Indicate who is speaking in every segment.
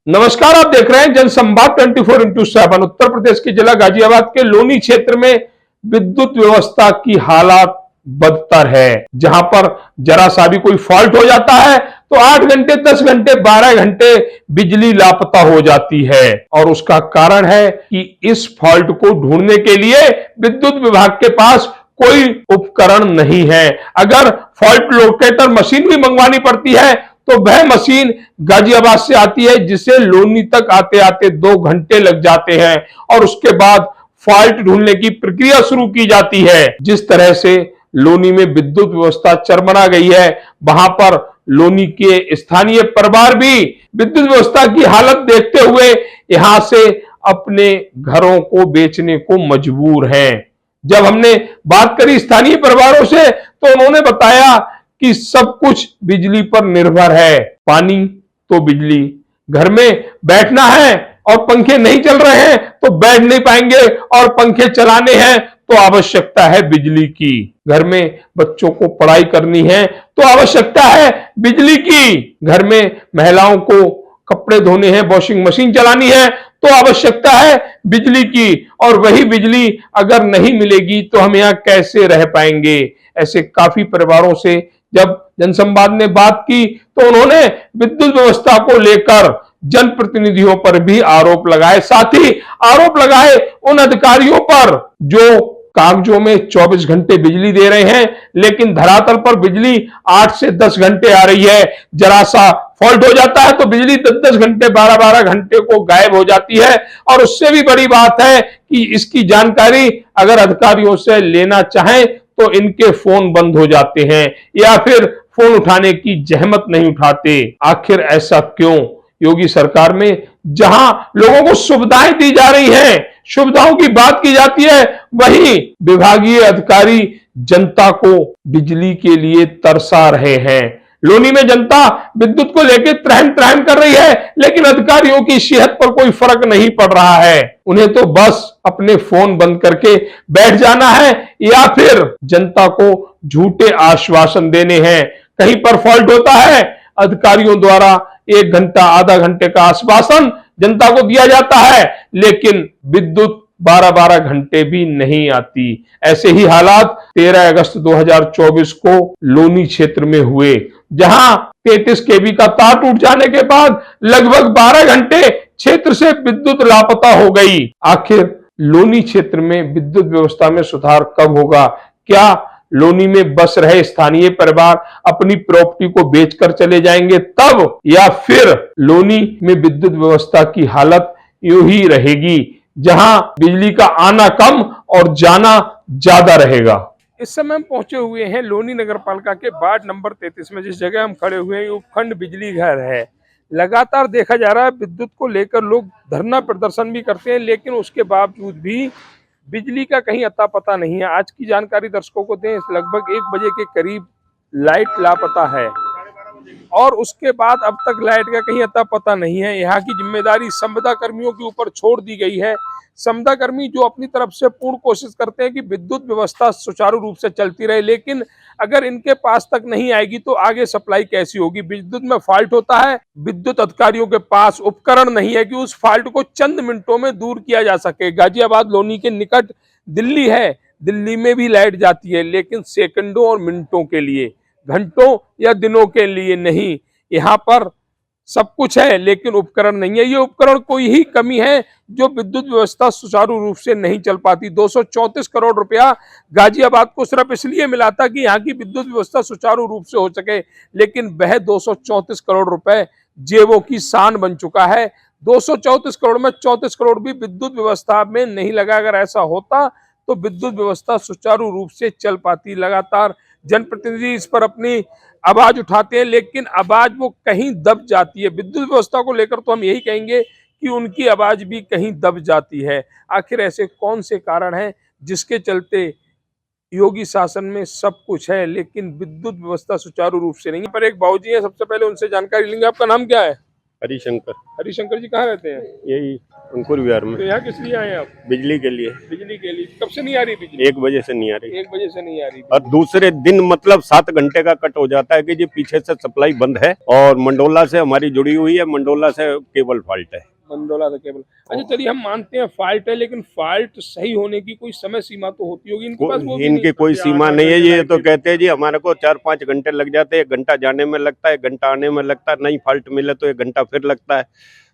Speaker 1: नमस्कार, आप देख रहे हैं जनसंवाद 24x7। उत्तर प्रदेश के जिला गाजियाबाद के लोनी क्षेत्र में विद्युत व्यवस्था की हालत बदतर है, जहां पर जरा सा भी कोई फॉल्ट हो जाता है तो 8 घंटे, 10 घंटे, 12 घंटे बिजली लापता हो जाती है। और उसका कारण है कि इस फॉल्ट को ढूंढने के लिए विद्युत विभाग के पास कोई उपकरण नहीं है। अगर फॉल्ट लोकेटर मशीन भी मंगवानी पड़ती है तो वह मशीन गाजियाबाद से आती है, जिसे लोनी तक आते आते 2 घंटे लग जाते हैं और उसके बाद फॉल्ट ढूंढने की प्रक्रिया शुरू की जाती है। जिस तरह से लोनी में विद्युत व्यवस्था चरमरा गई है, वहां पर लोनी के स्थानीय परिवार भी विद्युत व्यवस्था की हालत देखते हुए यहां से अपने घरों को बेचने को मजबूर हैं। जब हमने बात करी स्थानीय परिवारों से तो उन्होंने बताया कि सब कुछ बिजली पर निर्भर है। पानी तो बिजली, घर में बैठना है और पंखे नहीं चल रहे हैं तो बैठ नहीं पाएंगे, और पंखे चलाने हैं तो आवश्यकता है बिजली की। घर में बच्चों को पढ़ाई करनी है तो आवश्यकता है बिजली की। घर में महिलाओं को कपड़े धोने हैं, वॉशिंग मशीन चलानी है तो आवश्यकता है बिजली की। और वही बिजली अगर नहीं मिलेगी तो हम यहां कैसे रह पाएंगे। ऐसे काफी परिवारों से जब जनसंवाद ने बात की तो उन्होंने विद्युत व्यवस्था को लेकर जनप्रतिनिधियों पर भी आरोप लगाए, साथ ही आरोप लगाए उन अधिकारियों पर जो कागजों में 24 घंटे बिजली दे रहे हैं, लेकिन धरातल पर बिजली 8 से 10 घंटे आ रही है। जरा सा फॉल्ट हो जाता है तो बिजली 10-10 घंटे, 12-12 घंटे को गायब हो जाती है। और उससे भी बड़ी बात है कि इसकी जानकारी अगर अधिकारियों से लेना चाहें तो इनके फोन बंद हो जाते हैं या फिर फोन उठाने की जहमत नहीं उठाते। आखिर ऐसा क्यों? योगी सरकार में जहां लोगों को सुविधाएं दी जा रही हैं, सुविधाओं की बात की जाती है, वहीं विभागीय अधिकारी जनता को बिजली के लिए तरसा रहे हैं। लोनी में जनता विद्युत को लेकर त्रहन त्रहन कर रही है, लेकिन अधिकारियों की सेहत पर कोई फर्क नहीं पड़ रहा है। उन्हें तो बस अपने फोन बंद करके बैठ जाना है या फिर जनता को झूठे आश्वासन देने हैं। कहीं पर फॉल्ट होता है, अधिकारियों द्वारा 1 घंटा, आधा घंटे का आश्वासन जनता को दिया जाता है, लेकिन विद्युत 12-12 घंटे भी नहीं आती। ऐसे ही हालात 13 अगस्त 2024 को लोनी क्षेत्र में हुए, जहां 33 केवी का तार टूट जाने के बाद लगभग 12 घंटे क्षेत्र से विद्युत लापता हो गई। आखिर लोनी क्षेत्र में विद्युत व्यवस्था में सुधार कब होगा? क्या लोनी में बस रहे स्थानीय परिवार अपनी प्रॉपर्टी को बेचकर चले जाएंगे तब, या फिर लोनी में विद्युत व्यवस्था की हालत यूं ही रहेगी जहां बिजली का आना कम और जाना ज्यादा रहेगा? इस समय हम पहुंचे हुए हैं लोनी नगर पालिका के वार्ड नंबर 33 में। जिस जगह हम खड़े हुए हैं उपखंड बिजली घर है। लगातार देखा जा रहा है विद्युत को लेकर लोग धरना प्रदर्शन भी करते हैं, लेकिन उसके बावजूद भी बिजली का कहीं अता पता नहीं है। आज की जानकारी दर्शकों को दें, लगभग 1 बजे के करीब लाइट लापता है और उसके बाद अब तक लाइट का कहीं अता पता नहीं है। यहाँ की जिम्मेदारी संविदा कर्मियों के ऊपर छोड़ दी गई है। संविदा कर्मी जो अपनी तरफ से पूर्ण कोशिश करते हैं कि विद्युत व्यवस्था सुचारू रूप से चलती रहे, लेकिन अगर इनके पास तक नहीं आएगी तो आगे सप्लाई कैसी होगी। विद्युत में फॉल्ट होता है, विद्युत अधिकारियों के पास उपकरण नहीं है कि उस फॉल्ट को चंद मिनटों में दूर किया जा सके। गाजियाबाद लोनी के निकट दिल्ली है, दिल्ली में भी लाइट जाती है, लेकिन सेकंडों और मिनटों के लिए, घंटों या दिनों के लिए नहीं। यहाँ पर सब कुछ है लेकिन उपकरण नहीं है। ये उपकरण कोई ही कमी है जो विद्युत व्यवस्था सुचारू रूप से नहीं चल पाती। 234 करोड़ रुपया गाजियाबाद को सिर्फ इसलिए मिला था कि यहाँ की विद्युत व्यवस्था सुचारू रूप से हो सके, लेकिन वह 234 करोड़ रुपए जेबों की शान बन चुका है। 234 करोड़ में 34 करोड़ भी विद्युत व्यवस्था में नहीं लगा। अगर ऐसा होता तो विद्युत व्यवस्था सुचारू रूप से चल पाती। लगातार जनप्रतिनिधि इस पर अपनी आवाज उठाते हैं, लेकिन आवाज वो कहीं दब जाती है। विद्युत व्यवस्था को लेकर तो हम यही कहेंगे कि उनकी आवाज भी कहीं दब जाती है। आखिर ऐसे कौन से कारण हैं जिसके चलते योगी शासन में सब कुछ है लेकिन विद्युत व्यवस्था सुचारू रूप से नहीं? पर एक बाबूजी है, सबसे पहले उनसे जानकारी लेंगे। आपका नाम क्या है?
Speaker 2: हरिशंकर।
Speaker 1: हरिशंकर जी कहाँ रहते हैं?
Speaker 2: यही अंकुर विहार में।
Speaker 1: तो यहाँ किस लिए आए हैं आप?
Speaker 2: बिजली के लिए।
Speaker 1: बिजली के लिए। कब से नहीं आ रही बिजली?
Speaker 2: 1 बजे से नहीं आ रही।
Speaker 1: 1 बजे से नहीं आ रही
Speaker 2: और दूसरे दिन मतलब 7 घंटे का कट हो जाता है कि जी पीछे से सप्लाई बंद है और मंडोला से हमारी जुड़ी हुई है, मंडोला से केबल फॉल्ट है।
Speaker 1: मंडोला से केबल। अच्छा चलिए हम मानते हैं फॉल्ट है, लेकिन फॉल्ट सही होने की कोई समय सीमा तो होती होगी इनके पास? वो भी
Speaker 2: इनकी
Speaker 1: नहीं?
Speaker 2: कोई
Speaker 1: कि
Speaker 2: सीमा
Speaker 1: 8
Speaker 2: नहीं है।
Speaker 1: घंटे
Speaker 2: ये
Speaker 1: लाइट
Speaker 2: तो
Speaker 1: नहीं
Speaker 2: कहते हैं जी हमारे को 4-5 घंटे लग जाते हैं, 1 घंटा जाने में लगता है, 1 घंटा आने में लगता है, नहीं फॉल्ट मिले तो 1 घंटा फिर लगता है,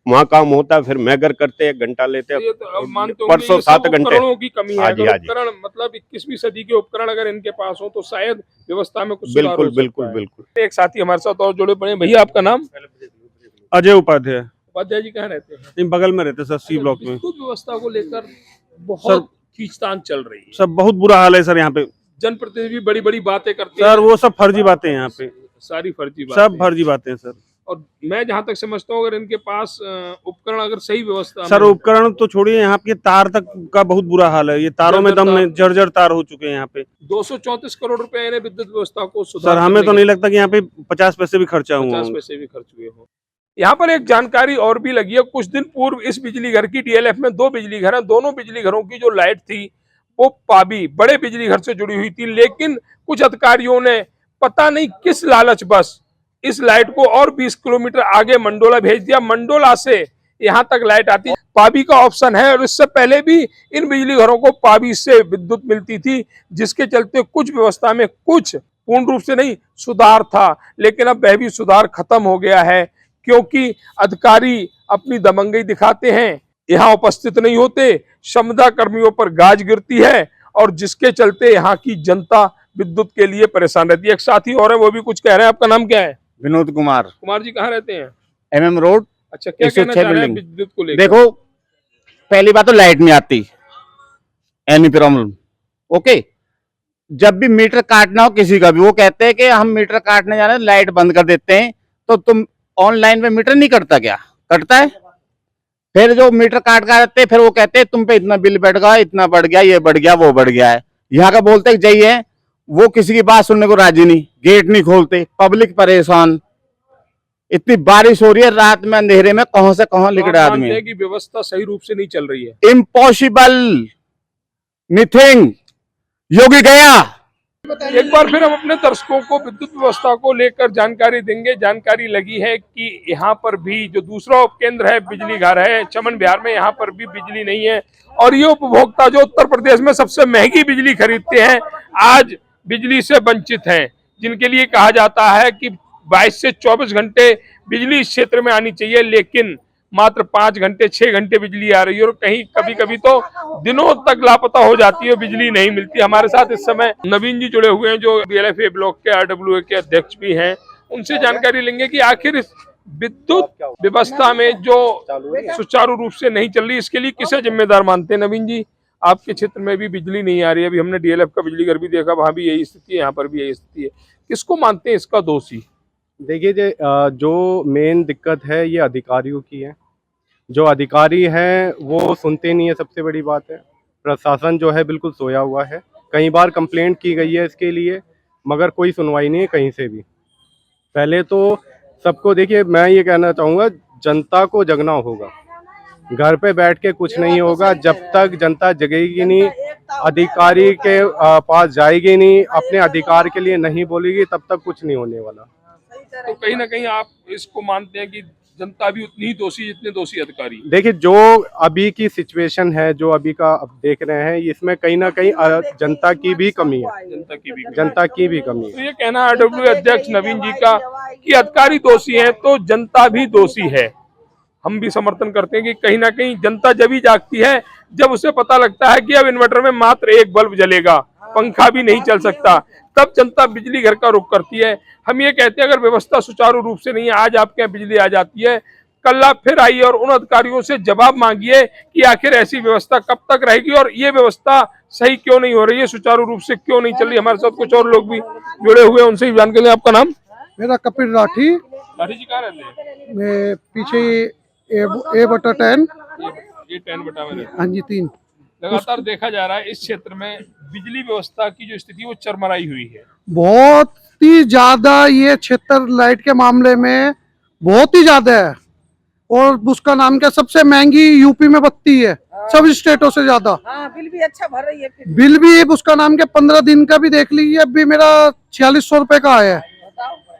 Speaker 2: वहाँ काम होता है, फिर मैगर करते हैं, 1 घंटा लेते हैं।
Speaker 1: ये तो अब मानते होंगे
Speaker 2: परसों
Speaker 1: ये सब
Speaker 2: 7 घंटे।
Speaker 1: उपकरणों की कमी है।
Speaker 2: हाँ जी,
Speaker 1: अगर
Speaker 2: हाँ जी।
Speaker 1: उपकरण मतलब 21वीं सदी के उपकरण अगर इनके पास हो तो शायद व्यवस्था में कुछ सुधार हो
Speaker 2: बिल्कुल
Speaker 1: सकता
Speaker 2: बिल्कुल
Speaker 1: है।
Speaker 2: बिल्कुल।
Speaker 1: एक साथी हमारे साथ और जुड़े पड़े हैं। भैया आपका नाम?
Speaker 3: अजय उपाध्याय।
Speaker 1: उपाध्याय जी कहाँ रहते हैं?
Speaker 3: इन बगल में रहते सर, सी ब्लॉक में।
Speaker 1: विद्युत व्यवस्था को लेकर बहुत खींचतान चल रही है।
Speaker 3: सब बहुत बुरा हाल है सर यहाँ पे।
Speaker 1: जनप्रतिनिधि बड़ी बड़ी बातें करते हैं
Speaker 3: सर वो सब फर्जी बातें हैं यहाँ पे,
Speaker 1: सारी फर्जी बातें
Speaker 3: सब फर्जी बातें हैं सर।
Speaker 1: और मैं जहां तक समझता हूँ अगर इनके पास उपकरण अगर सही व्यवस्था
Speaker 3: सर
Speaker 1: में
Speaker 3: उपकरण तो छोड़िए, यहाँ पे तार तक का बहुत बुरा हाल है। ये तारों में
Speaker 1: जर्जर
Speaker 3: दम
Speaker 1: तार।
Speaker 3: नहीं, जर्जर तार हो चुके हैं यहाँ पे।
Speaker 1: 234 करोड़ रुपए इन्हें विद्युत व्यवस्था को सुधार
Speaker 3: सर हमें तो नहीं लगता कि यहाँ पे 50 पैसे भी खर्चा हुआ
Speaker 1: 50
Speaker 3: होगा।
Speaker 1: पैसे भी खर्च हुए हो। यहाँ पर एक जानकारी और भी लगी है। कुछ दिन पूर्व इस बिजली घर की डीएलएफ में 2 बिजली घर हैं। दोनों बिजली घरों की जो लाइट थी वो पाबी बड़े बिजली घर से जुड़ी हुई थी, लेकिन कुछ अधिकारियों ने पता नहीं किस लालच बस इस लाइट को और 20 किलोमीटर आगे मंडोला भेज दिया। मंडोला से यहाँ तक लाइट आती है, पाबी का ऑप्शन है और इससे पहले भी इन बिजली घरों को पाबी से विद्युत मिलती थी, जिसके चलते कुछ व्यवस्था में कुछ पूर्ण रूप से नहीं सुधार था, लेकिन अब वह भी सुधार खत्म हो गया है क्योंकि अधिकारी अपनी दबंगई दिखाते हैं, यहाँ उपस्थित नहीं होते, संविदा कर्मियों पर गाज गिरती है और जिसके चलते यहाँ की जनता विद्युत के लिए परेशान रहती है। एक साथी और है, वो भी कुछ कह रहे हैं। आपका नाम क्या है?
Speaker 4: विनोद कुमार।
Speaker 1: कुमार जी कहाँ रहते हैं?
Speaker 4: MM road.
Speaker 1: अच्छा, क्या कहना
Speaker 4: 106
Speaker 1: चाह रहे हैं
Speaker 4: बिल्डिंग।
Speaker 1: विद्युत को लेकर?
Speaker 4: देखो, पहली बात तो लाइट नहीं आती, एनी प्रॉब्लम। ओके, जब भी मीटर काटना हो किसी का भी, वो कहते हैं कि हम मीटर काटने जा रहे हैं, लाइट बंद कर देते हैं। तो तुम ऑनलाइन में मीटर नहीं कटता क्या? कटता है। फिर जो मीटर काट कर आते हैं, फिर वो कहते हैं तुम पे इतना बिल बढ़ गया, इतना बढ़ गया, ये बढ़ गया, वो बढ़ गया है। यहाँ का बोलते जय है, वो किसी की बात सुनने को राजी नहीं, गेट नहीं खोलते, पब्लिक परेशान। इतनी बारिश हो रही है रात में अंधेरे में, कहां से कहां लिकड़े
Speaker 1: आप
Speaker 4: आदमी
Speaker 1: मानते
Speaker 4: है।
Speaker 1: हैं कि व्यवस्था सही रूप से नहीं चल रही है?
Speaker 4: इम्पॉसिबल, नथिंग, योगी गया।
Speaker 1: एक बार फिर हम अपने दर्शकों को विद्युत व्यवस्था को लेकर जानकारी देंगे। जानकारी लगी है कि यहाँ पर भी जो दूसरा उपकेंद्र है बिजली घर है चमन विहार में, यहाँ पर भी बिजली नहीं है और ये उपभोक्ता जो उत्तर प्रदेश में सबसे महंगी बिजली खरीदते हैं आज बिजली से वंचित हैं, जिनके लिए कहा जाता है कि 22 से 24 घंटे बिजली इस क्षेत्र में आनी चाहिए, लेकिन मात्र 5 घंटे 6 घंटे बिजली आ रही है और कहीं कभी कभी तो दिनों तक लापता हो जाती है, बिजली नहीं मिलती। हमारे साथ इस समय नवीन जी जुड़े हुए हैं जो डीएलएफ ब्लॉक के आरडब्ल्यूए के अध्यक्ष भी हैं। उनसे जानकारी लेंगे कि आखिर इस विद्युत व्यवस्था में जो सुचारू रूप से नहीं चल रही, इसके लिए किसे जिम्मेदार मानते हैं? नवीन जी, आपके क्षेत्र में भी बिजली नहीं आ रही है, अभी हमने डीएलएफ का बिजली घर भी देखा, वहां भी यही स्थिति है, यहाँ पर भी यही स्थिति है। किसको मानते हैं इसका दोषी?
Speaker 5: देखिए, जो मेन दिक्कत है ये अधिकारियों की है। जो अधिकारी हैं वो सुनते नहीं है, सबसे बड़ी बात है। प्रशासन जो है बिल्कुल सोया हुआ है। कई बार कंप्लेंट की गई है इसके लिए, मगर कोई सुनवाई नहीं है कहीं से भी। पहले तो सबको, देखिए मैं ये कहना चाहूँगा, जनता को जगना होगा। घर पे बैठ के कुछ नहीं होगा। जब तक जनता जगेगी नहीं, अधिकारी के पास जाएगी नहीं, अपने अधिकार के लिए नहीं बोलेगी, तब तक कुछ नहीं होने वाला।
Speaker 1: तो कहीं ना कहीं आप इसको मानते हैं कि जनता भी उतनी ही दोषी जितने दोषी अधिकारी?
Speaker 5: देखिए, जो अभी की सिचुएशन है, जो अभी का अब देख रहे हैं, इसमें कहीं ना कहीं जनता की भी कमी है। जनता की भी कमी है।
Speaker 1: तो ये कहना आरडब्ल्यूए अध्यक्ष नवीन जी का कि अधिकारी दोषी हैं तो जनता भी दोषी है। हम भी समर्थन करते हैं कि कहीं ना कहीं जनता जब ही जागती है जब उसे पता लगता है कि अब इन्वर्टर में मात्र एक बल्ब जलेगा, पंखा भी नहीं चल सकता, तब जनता बिजली घर का रुख करती है। हम ये कहते हैं अगर व्यवस्था सुचारू रूप से नहीं है, आज आपके यहाँ बिजली आ जाती है, कल आप फिर आइए और उन अधिकारियों से जवाब मांगिए कि आखिर ऐसी व्यवस्था कब तक रहेगी और ये व्यवस्था सही क्यों नहीं हो रही है, सुचारू रूप से क्यों नहीं चल रही। हमारे साथ कुछ और लोग भी जुड़े हुए हैं, उनसे भी जानकारी लें। आपका नाम?
Speaker 6: मेरा कपिल राठी।
Speaker 1: राठी जी कहाँ रहते हैं?
Speaker 6: मैं पीछे A/10।
Speaker 1: ये 10/10 में रहते हैं।
Speaker 6: हाँ जी, 3।
Speaker 1: लगातार देखा जा रहा है इस क्षेत्र में बिजली व्यवस्था की जो स्थिति वो चरमराई हुई है।
Speaker 6: बहुत ही ज्यादा ये क्षेत्र लाइट के मामले में बहुत ही ज्यादा है। और बुस्का नाम के सबसे महंगी यूपी में बत्ती है, सब स्टेटों से ज्यादा।
Speaker 7: हाँ, बिल भी अच्छा भर रही है फिर।
Speaker 6: बिल भी बुस्का नाम के 15 दिन का भी देख लीजिए, अभी मेरा 4600 रुपए का आया है।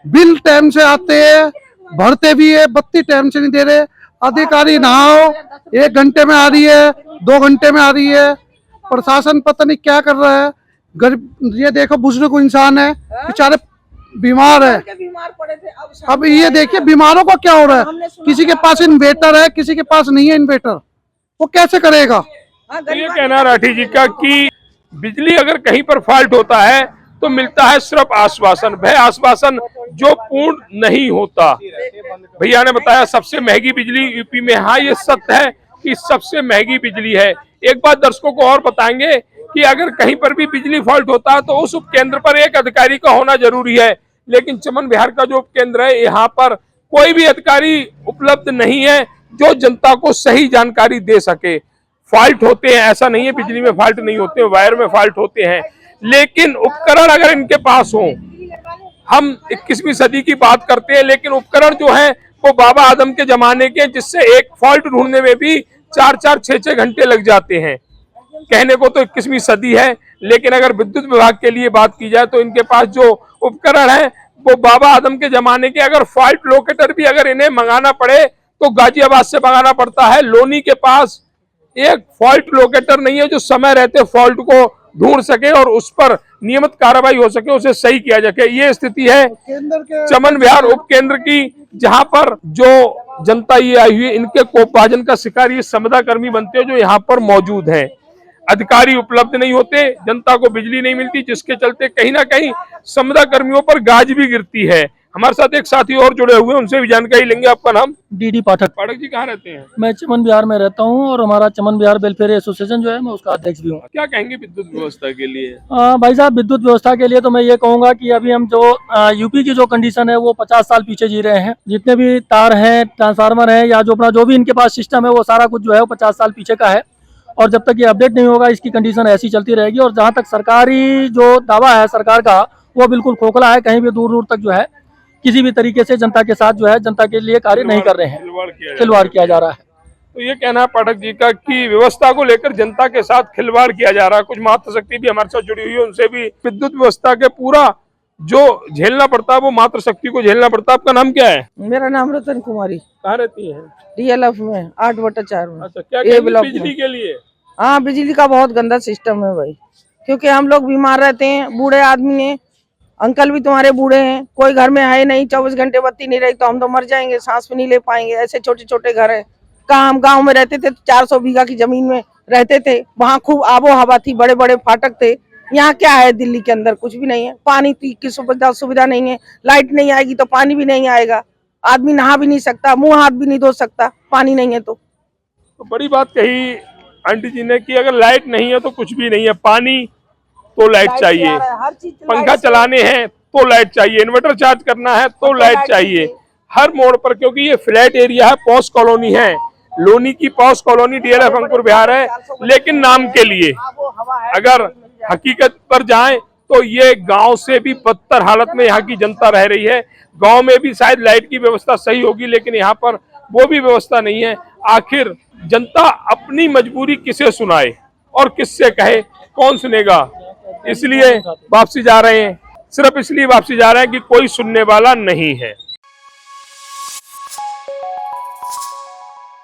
Speaker 6: बिल टाइम से आते हैं, भरते भी है, बत्ती टाइम से नहीं दे रहे। अधिकारी नहाओ 1 घंटे में आ रही है, 2 घंटे में आ रही है। प्रशासन पता नहीं क्या कर रहा है। गरीब, ये देखो बुजुर्ग इंसान है, बेचारे बीमार है।
Speaker 7: के बीमार पड़े थे,
Speaker 6: अब ये देखिए बीमारों को क्या हो रहा है। किसी के पास इन्वेटर है, किसी के पास नहीं है इन्वेटर, वो कैसे करेगा।
Speaker 1: तो ये कहना राठी जी का कि बिजली अगर कहीं पर फॉल्ट होता है तो मिलता है सिर्फ आश्वासन, भय आश्वासन जो पूर्ण नहीं होता। भैया ने बताया सबसे महंगी बिजली यूपी में। हाँ, ये सत्य है कि सबसे महंगी बिजली है। एक बात दर्शकों को और बताएंगे कि अगर कहीं पर भी बिजली फॉल्ट होता है तो उस उपकेंद्र पर एक अधिकारी का होना जरूरी है, लेकिन चमन विहार का जो उपकेंद्र है यहाँ पर कोई भी अधिकारी उपलब्ध नहीं है जो जनता को सही जानकारी दे सके। फॉल्ट होते हैं, ऐसा नहीं है बिजली में फॉल्ट नहीं होते, वायर में फॉल्ट होते हैं, लेकिन उपकरण अगर इनके पास हो। हम 21वीं सदी की बात करते हैं, लेकिन उपकरण जो है वो बाबा आदम के जमाने के, जिससे एक फॉल्ट ढूंढने में भी 4-4, 6-6 घंटे लग जाते हैं। कहने को तो 21वीं सदी है, लेकिन अगर विद्युत विभाग के लिए बात की जाए तो इनके पास जो उपकरण है वो बाबा आदम के जमाने के। अगर फॉल्ट लोकेटर भी अगर इन्हें मंगाना पड़े तो गाजियाबाद से मंगाना पड़ता है। लोनी के पास एक फॉल्ट लोकेटर नहीं है जो समय रहते फॉल्ट को ढूंढ सके और उस पर नियमित कार्रवाई हो सके, उसे सही किया जाए। ये स्थिति है चमन विहार उपकेंद्र की, जहां पर जो जनता ये आई हुई है, इनके कोपभाजन का शिकार ये संविदा कर्मी बनते हैं जो यहाँ पर मौजूद हैं। अधिकारी उपलब्ध नहीं होते, जनता को बिजली नहीं मिलती, जिसके चलते कहीं ना कहीं संविदा कर्मियों पर गाज भी गिरती है। हमारे साथ एक साथी और जुड़े हुए हैं, उनसे भी जानकारी लेंगे। आपका नाम?
Speaker 8: डीडी पाठक।
Speaker 1: पाठक जी कहाँ रहते हैं?
Speaker 8: मैं चमन विहार में रहता हूँ और हमारा चमन विहार वेलफेयर एसोसिएशन जो है मैं उसका अध्यक्ष भी हूँ।
Speaker 1: क्या कहेंगे विद्युत व्यवस्था के लिए?
Speaker 8: भाई साहब, विद्युत व्यवस्था के लिए तो मैं ये कहूँगा कि अभी हम जो यूपी की जो कंडीशन है वो 50 साल पीछे जी रहे हैं। जितने भी तार हैं, ट्रांसफार्मर है या जो अपना जो भी इनके पास सिस्टम है वो सारा कुछ जो है वो 50 साल पीछे का है, और जब तक ये अपडेट नहीं होगा इसकी कंडीशन ऐसी चलती रहेगी। और जहाँ तक सरकारी जो दावा है सरकार का, वो बिल्कुल खोखला है। कहीं भी दूर दूर तक जो है किसी भी तरीके से जनता के साथ जो है जनता के लिए कार्य नहीं कर रहे हैं, खिलवाड़ किया जा रहा है।
Speaker 1: तो ये कहना है पाठक जी का कि व्यवस्था को लेकर जनता के साथ खिलवाड़ किया जा रहा है। कुछ मातृ शक्ति भी हमारे साथ जुड़ी हुई है, उनसे भी विद्युत व्यवस्था के पूरा जो झेलना पड़ता है वो मातृ शक्ति को झेलना पड़ता है। आपका नाम क्या है?
Speaker 7: मेरा नाम रतन कुमारी।
Speaker 1: कहाँ रहती है?
Speaker 7: DLF में 8/4 में।
Speaker 1: अच्छा, क्या
Speaker 7: ए ब्लॉक
Speaker 1: बिजली
Speaker 7: में।
Speaker 1: के लिए?
Speaker 7: हाँ, बिजली का बहुत गंदा सिस्टम है भाई, क्योंकि हम लोग बीमार रहते हैं, बूढ़े आदमी हैं, अंकल भी तुम्हारे बूढ़े हैं, कोई घर में है नहीं, 24 घंटे बत्ती नहीं रही तो हम तो मर जाएंगे, सांस भी नहीं ले पाएंगे। ऐसे छोटे छोटे घर है। कहाँ हम गाँव में रहते थे तो 400 बीघा की जमीन में रहते थे, वहाँ खूब आबो हवा थी, बड़े बड़े फाटक थे। यहाँ क्या है, दिल्ली के अंदर कुछ भी नहीं है। पानी की सुविधा नहीं है, लाइट नहीं आएगी तो पानी भी नहीं आएगा, आदमी नहा भी नहीं सकता, मुंह हाथ भी नहीं धो सकता, पानी नहीं है तो
Speaker 1: बड़ी बात कही आंटी जी ने कि अगर लाइट नहीं है तो कुछ भी नहीं है, पानी तो लाइट चाहिए,
Speaker 7: हर चीज
Speaker 1: पंखा चलाने हैं तो लाइट चाहिए, इन्वर्टर चार्ज करना है तो लाइट चाहिए हर मोड़ पर। क्योंकि ये फ्लैट एरिया है, पॉश कॉलोनी है, लोनी की पॉश कॉलोनी DLF अंकुर विहार है, लेकिन नाम के लिए। अगर हकीकत पर जाएं तो ये गांव से भी बदतर हालत में यहाँ की जनता रह रही है। गांव में भी शायद लाइट की व्यवस्था सही होगी, लेकिन यहाँ पर वो भी व्यवस्था नहीं है। आखिर जनता अपनी मजबूरी किसे सुनाए और किससे कहे, कौन सुनेगा? इसलिए वापसी जा रहे हैं, सिर्फ इसलिए वापसी जा रहे हैं कि कोई सुनने वाला नहीं है।